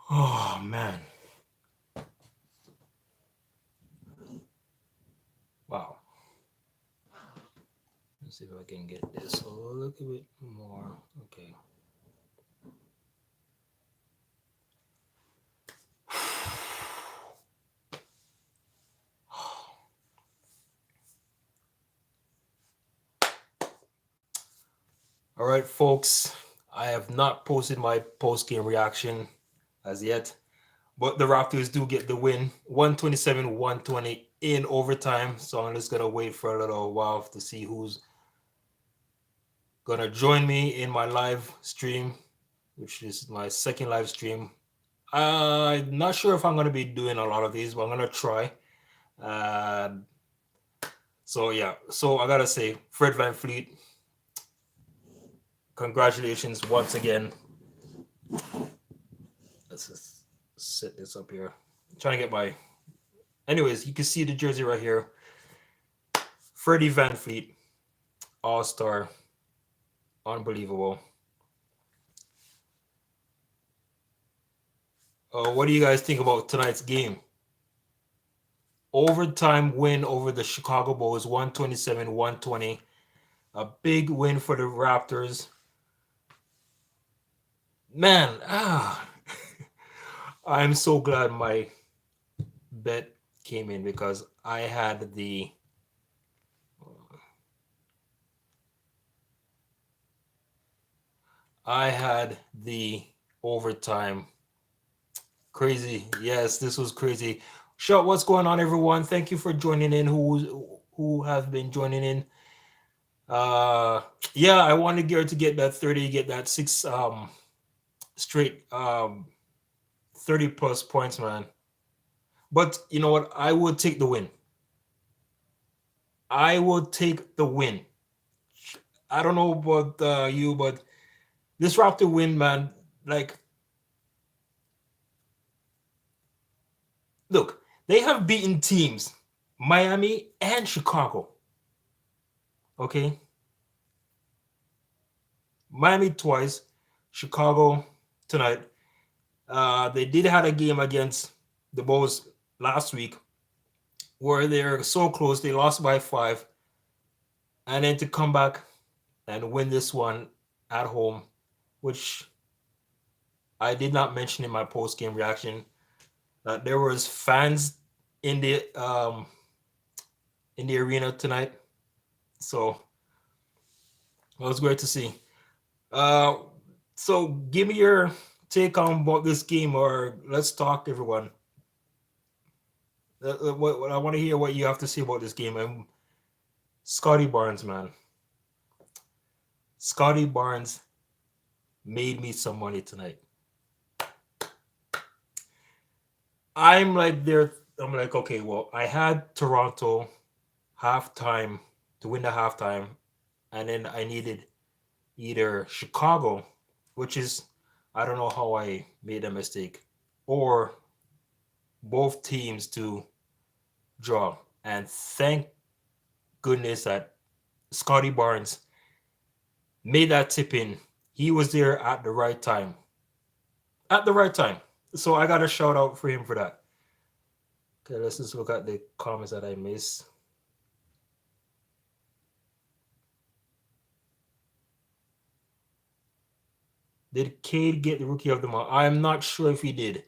Oh man. Wow. Let's see if I can get this a little bit more. Okay. All right, folks. I have not posted my post game reaction as yet, but the Raptors do get the win 127-120 in overtime. So I'm just going to wait for a little while to see who's going to join me in my live stream, which is my second live stream. I'm not sure if I'm going to be doing a lot of these, but I'm going to try. Uh, so, yeah. So I got to say, Fred VanVleet, congratulations once again. Let's just set this up here. I'm trying to get my. Anyways, you can see the jersey right here. Freddie VanVleet, All Star, unbelievable. What do you guys think about tonight's game? Overtime win over the Chicago Bulls, 127-120. A big win for the Raptors. Man, I'm so glad my bet came in because I had the overtime. Crazy. Yes, this was crazy. Shot, what's going on, everyone? Thank you for joining in. Who have been joining in? Uh, yeah, I wanted Garrett to get that 30, get that six straight 30 plus points, man. But you know what? I would take the win. I would take the win. I don't know about you, but this Raptor win, man. Like, look, they have beaten teams, Miami and Chicago. Okay, Miami twice, Chicago tonight. They did have a game against the Bulls last week where they're so close, they lost by 5, and then to come back and win this one at home, which I did not mention in my post game reaction. That there was fans in the arena tonight, so it was great to see. Uh, so give me your take on about this game, or let's talk, everyone. What I want to hear what you have to say about this game. And Scotty Barnes, man, Scotty Barnes made me some money tonight. I'm like there. I'm like, okay, well, I had Toronto halftime to win the halftime, and then I needed either Chicago, which is I don't know how I made a mistake, or both teams to draw. And thank goodness that Scotty Barnes made that tip in. He was there at the right time. At the right time. So I got a shout out for him for that. Okay, let's just look at the comments that I missed. Did Cade get the rookie of the month? I am not sure if he did.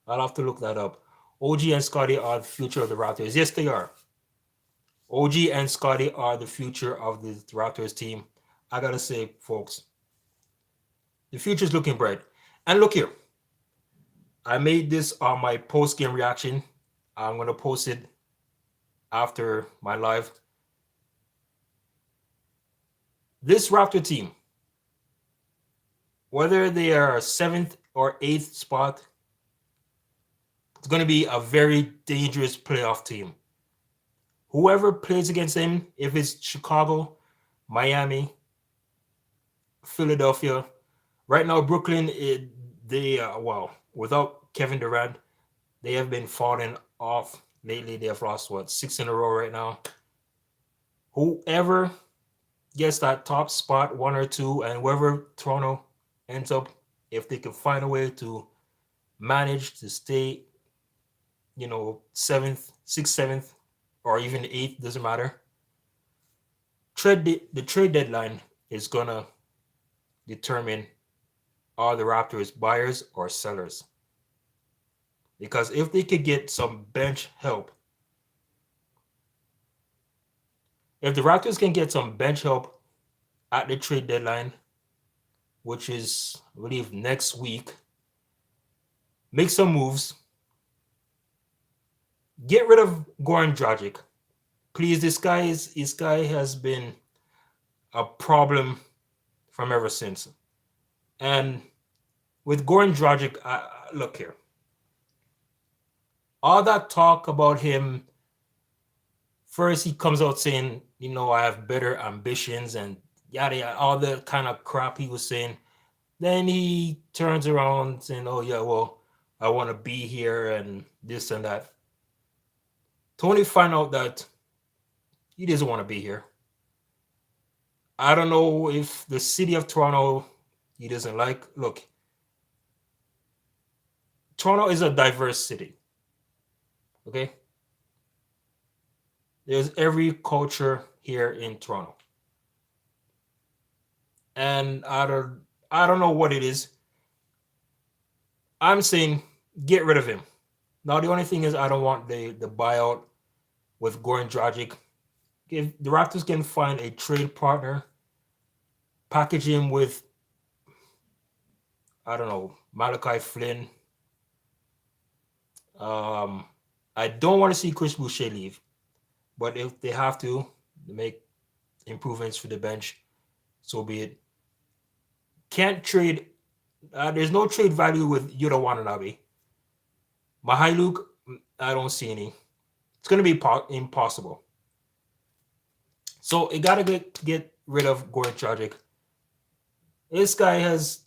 I'll have to look that up. OG and Scotty are the future of the Raptors. Yes, they are. OG and Scotty are the future of the Raptors team. I gotta say, folks, the future's looking bright. And look here, I made this on my post game reaction. I'm gonna post it after my live. This Raptor team, whether they are 7th or 8th spot, it's going to be a very dangerous playoff team. Whoever plays against them, if it's Chicago, Miami, Philadelphia, right now Brooklyn, without Kevin Durant, they have been falling off lately. They have lost 6 in a row right now. Whoever gets that top spot, 1 or 2, and whoever Toronto ends up, if they can find a way to manage to stay, seventh, sixth, seventh, or even eighth, doesn't matter. The trade deadline is gonna determine, are the Raptors buyers or sellers? Because if they could get some bench help, if the Raptors can get some bench help at the trade deadline, which is, I believe, next week, make some moves, get rid of Goran Dragic. Please, this guy has been a problem from ever since. And with Goran Dragic, look here, all that talk about him. First, he comes out saying, I have better ambitions and yada yada, all the kind of crap he was saying. Then he turns around saying, "Oh yeah, well, I want to be here and this and that." Tony find out that he doesn't want to be here. I don't know if the city of Toronto he doesn't like. Look, Toronto is a diverse city. Okay, there's every culture here in Toronto, and I don't know what it is. I'm saying get rid of him. Now the only thing is I don't want the buyout with Goran Dragic. If the Raptors can find a trade partner, package him with, I don't know, Malachi Flynn. Um, I don't want to see Chris Boucher leave, but if they have to make improvements for the bench, so be it. Can't trade. There's no trade value with Yuta Watanabe. Mihailuk, I don't see any. It's going to be impossible. So it got to get rid of Goran Dragic. This guy has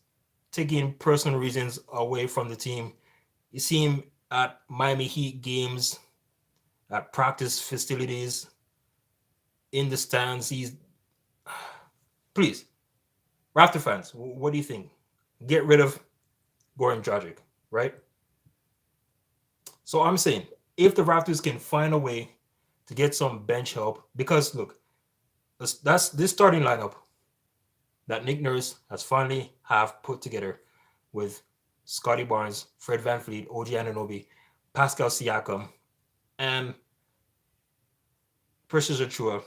taken personal reasons away from the team. You see him at Miami Heat games, at practice facilities, in the stands. Please, Raptor fans, what do you think? Get rid of Goran Dragic, right? So I'm saying, if the Raptors can find a way to get some bench help, because look, that's this starting lineup that Nick Nurse has finally have put together with Scotty Barnes, Fred VanVleet, OG Anunoby, Pascal Siakam, and Precious Achua,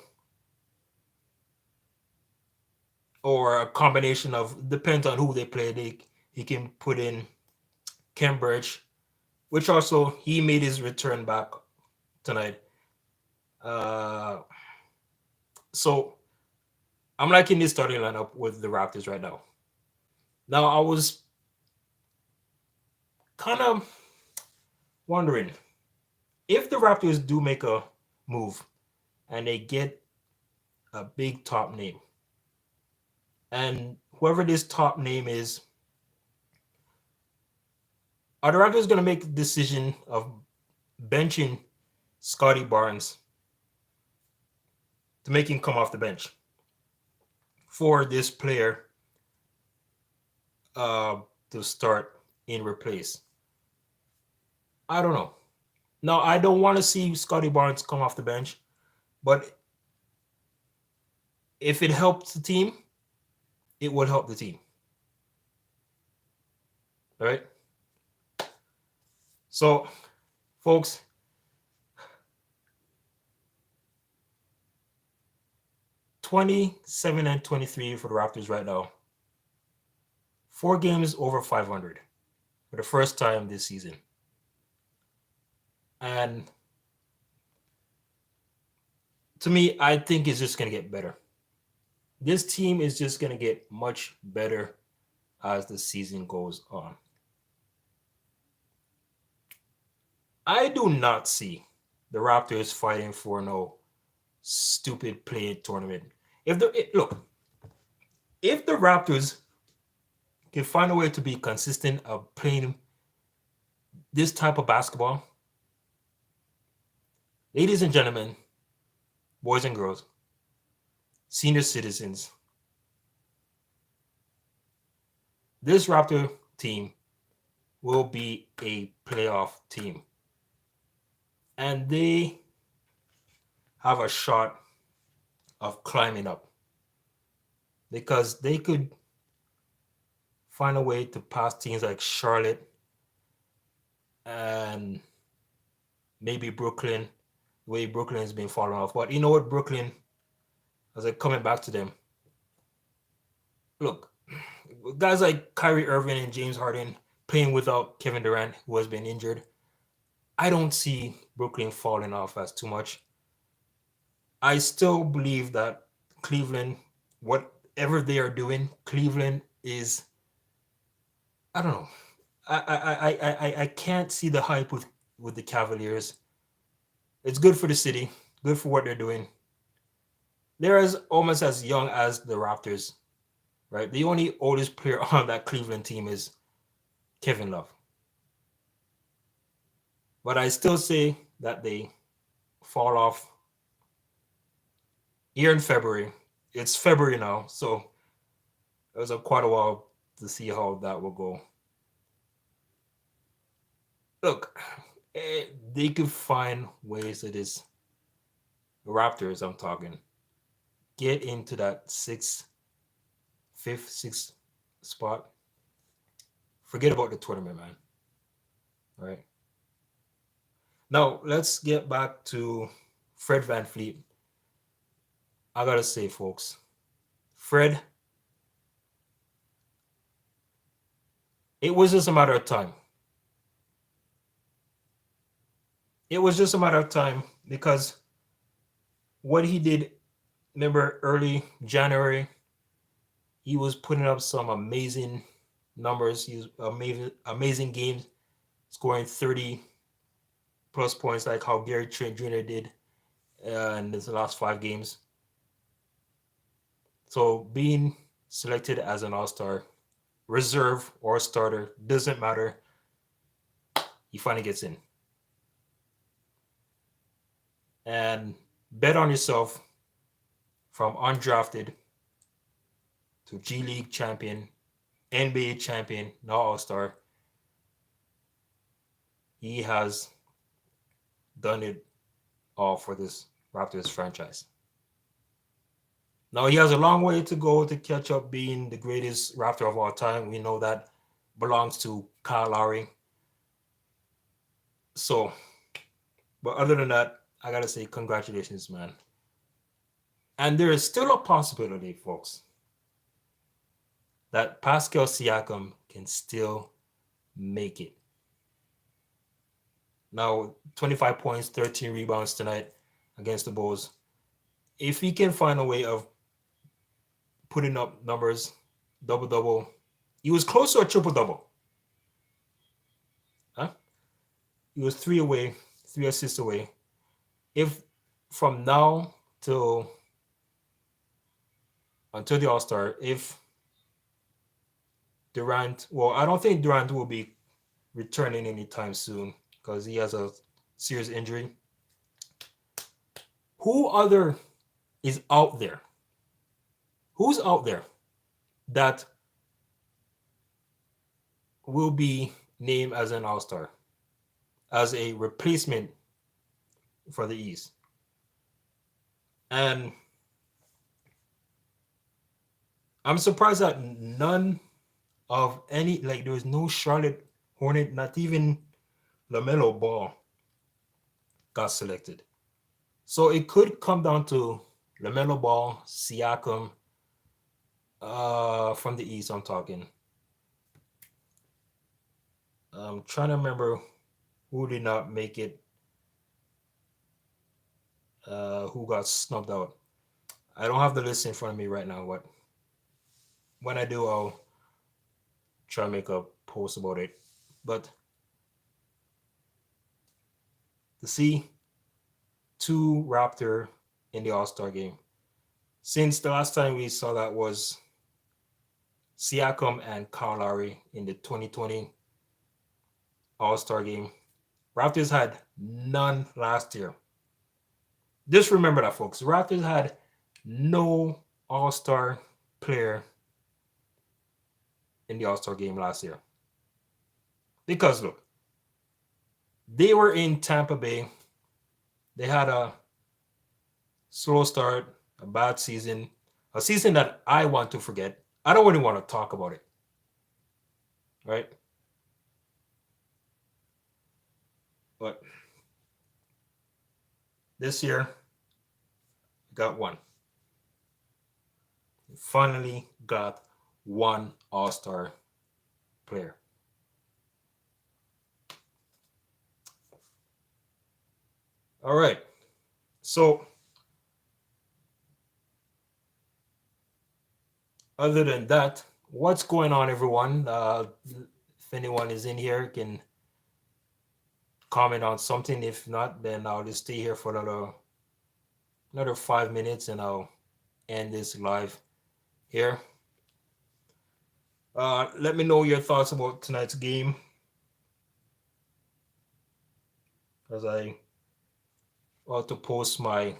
or a combination of, depends on who they play. He can put in Cambridge, which also he made his return back tonight. So I'm liking this starting lineup with the Raptors right now. Now I was kind of wondering if the Raptors do make a move and they get a big top name, and whoever this top name is, are the Raptors going to make the decision of benching Scotty Barnes to make him come off the bench for this player to start in replace? I don't know. Now, I don't want to see Scotty Barnes come off the bench, but if it helps the team, it would help the team. All right? So, folks, (27-23) for the Raptors right now. 4 games over 500 for the first time this season. And to me, I think it's just going to get better. This team is just going to get much better as the season goes on. I do not see the Raptors fighting for no stupid play tournament. If the Raptors can find a way to be consistent of playing this type of basketball, ladies and gentlemen, boys and girls, senior citizens, this Raptor team will be a playoff team. And they have a shot of climbing up because they could find a way to pass teams like Charlotte and maybe Brooklyn, the way Brooklyn has been falling off. But you know what, Brooklyn, as I coming back to them, look, guys like Kyrie Irving and James Harden playing without Kevin Durant, who has been injured, I don't see Brooklyn falling off as too much. I still believe that Cleveland, whatever they are doing, Cleveland is, I don't know. I can't see the hype with the Cavaliers. It's good for the city, good for what they're doing. They're as almost as young as the Raptors, right? The only oldest player on that Cleveland team is Kevin Love. But I still say that they fall off here in February. It's February now, so it was quite a while to see how that will go. Look, they could find ways that is Raptors. I'm talking get into that sixth spot. Forget about the tournament, man. All right. Now let's get back to Fred VanVleet. I gotta say, folks, Fred, it was just a matter of time. It was just a matter of time because what he did, remember early January, he was putting up some amazing numbers. He was amazing games, scoring 30 plus points like how Gary Trent Jr. did in his last 5 games. So being selected as an all-star, reserve or starter, doesn't matter. He finally gets in. And bet on yourself from undrafted to G League champion, NBA champion, now all-star. He has done it all for this Raptors franchise. Now he has a long way to go to catch up being the greatest Raptor of all time. We know that belongs to Kyle Lowry. So, but other than that, I gotta say congratulations, man. And there is still a possibility, folks, that Pascal Siakam can still make it. Now, 25 points, 13 rebounds tonight against the Bulls. If he can find a way of putting up numbers, double-double, he was close to a triple-double. Huh? He was 3 away, 3 assists away. If from now until the All-Star, if Durant, well, I don't think Durant will be returning anytime soon because he has a serious injury. Who other is out there? Who's out there that will be named as an all-star, as a replacement for the East? And I'm surprised that none of any, like there was no Charlotte Hornet, not even LaMelo Ball got selected. So it could come down to LaMelo Ball, Siakam, from the East I'm talking. I'm trying to remember who did not make it, who got snubbed out. I don't have the list in front of me right now, but when I do, I'll try to make a post about it. But to see 2 Raptor in the All-Star game, since the last time we saw that was Siakam and Kyle Lowry in the 2020 All-Star game. Raptors had none last year. Just remember that, folks. Raptors had no All-Star player in the All-Star game last year. Because look, they were in Tampa Bay. They had a slow start, a bad season, a season that I want to forget. I don't really want to talk about it, right? But this year, got one. Finally got one All Star player. All right. So, other than that, what's going on, everyone? If anyone is in here, can comment on something. If not, then I'll just stay here for another 5 minutes, and I'll end this live here. Let me know your thoughts about tonight's game, as I want to post my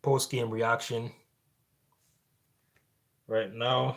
post game reaction right now.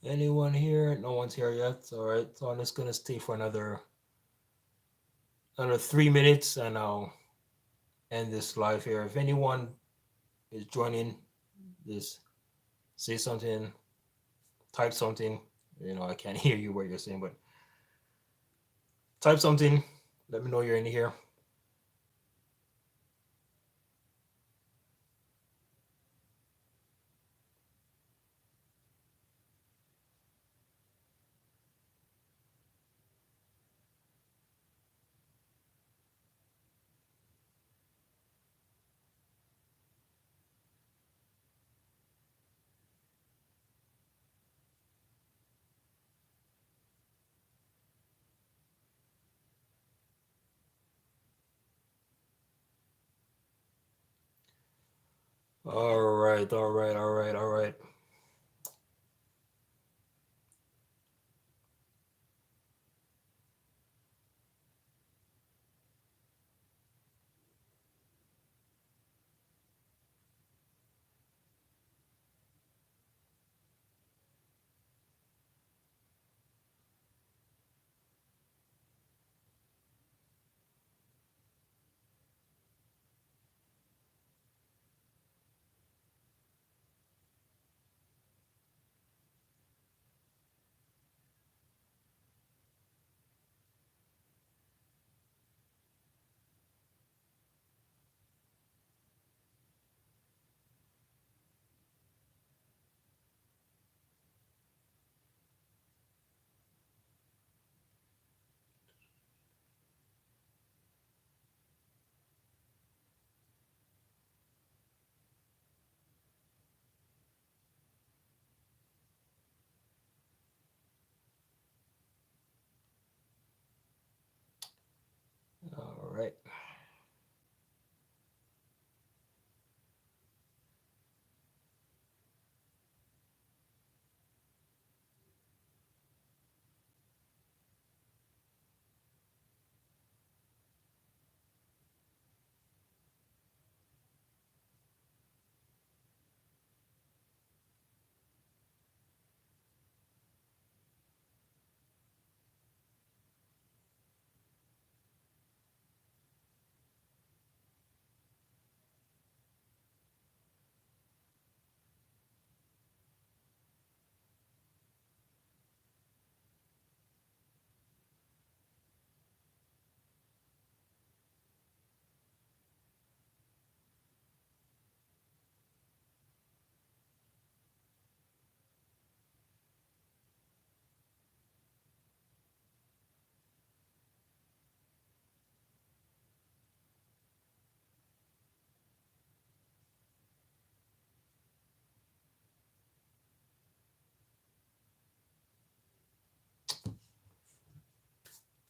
Anyone here? No one's here yet. All right, so I'm just gonna stay for another 3 minutes, and I'll end this live here. If anyone is joining, just say something, type something. I can't hear you what you're saying, but type something. Let me know you're in here. All right, all right, all right, all right.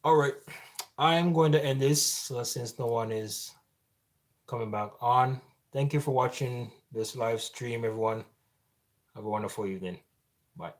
All right. I'm going to end this since no one is coming back on. Thank you for watching this live stream, everyone. Have a wonderful evening. Bye.